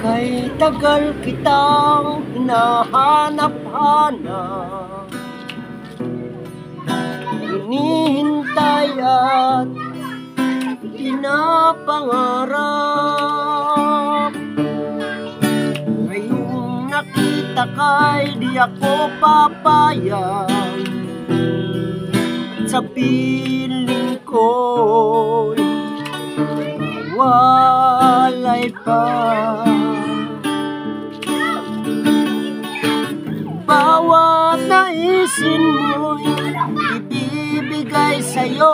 Kay tagal kitang hinahanap-hanap, hinihintay at pinapangarap. Ngayong nakita ka'y di ako papayag, sa piling ko'y walay pa. Bawat naisin mo'y ibibigay sa'yo,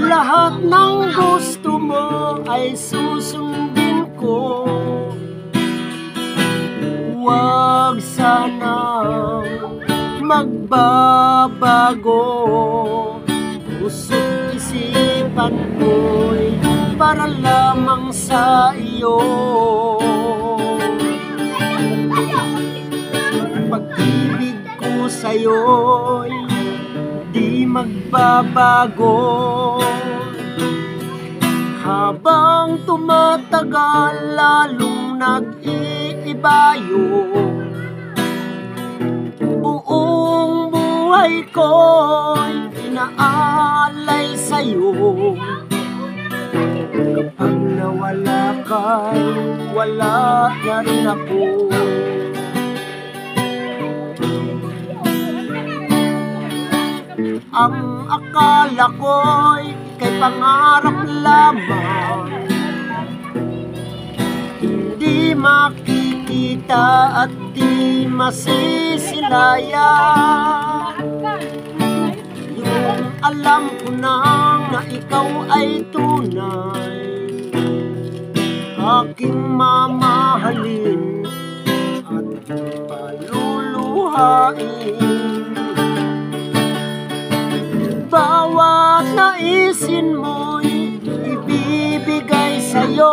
lahat ng gusto mo ay susundin ko. Huwag sanang magbabago, puso't isipan ko'y para lamang sa iyo. Pag-ibig ko sa'yo'y di magbabago, habang tumatagal lalong nag-iibayo. Buong buhay ko'y inaalay sa'yo, kapag nawala ka'y wala na rin ako. Ang akala ko'y ika'y pangarap lamang, hindi makikita at di masisilayan. Yung alam ko nang na ikaw ay tunay, aking mamahalin at paluluhain. Bawat naisin mo'y ibibigay sa'yo,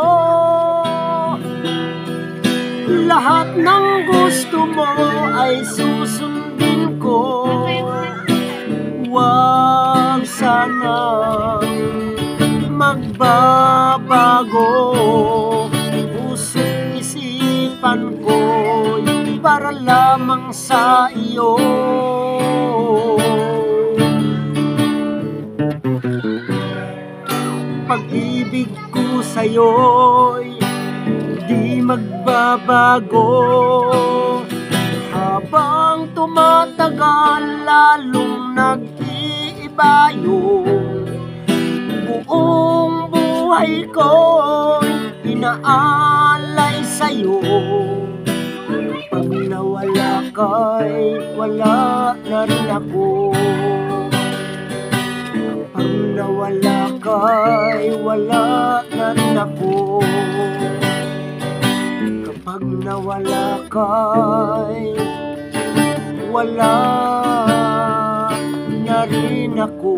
lahat ng gusto mo ay susundin ko. Huwag sanang magbabago, puso't isipan ko'y para lamang sa iyo. Pag-ibig ko sa'yo'y di magbabago, habang tumatagal lalong nag-iibayo. Buong buhay ko'y inaalay sa'yo, pag nawala ka'y wala na rin ako. Pag nawala ka'y wala na rin ako. Kapag nawala ka'y wala na rin ako.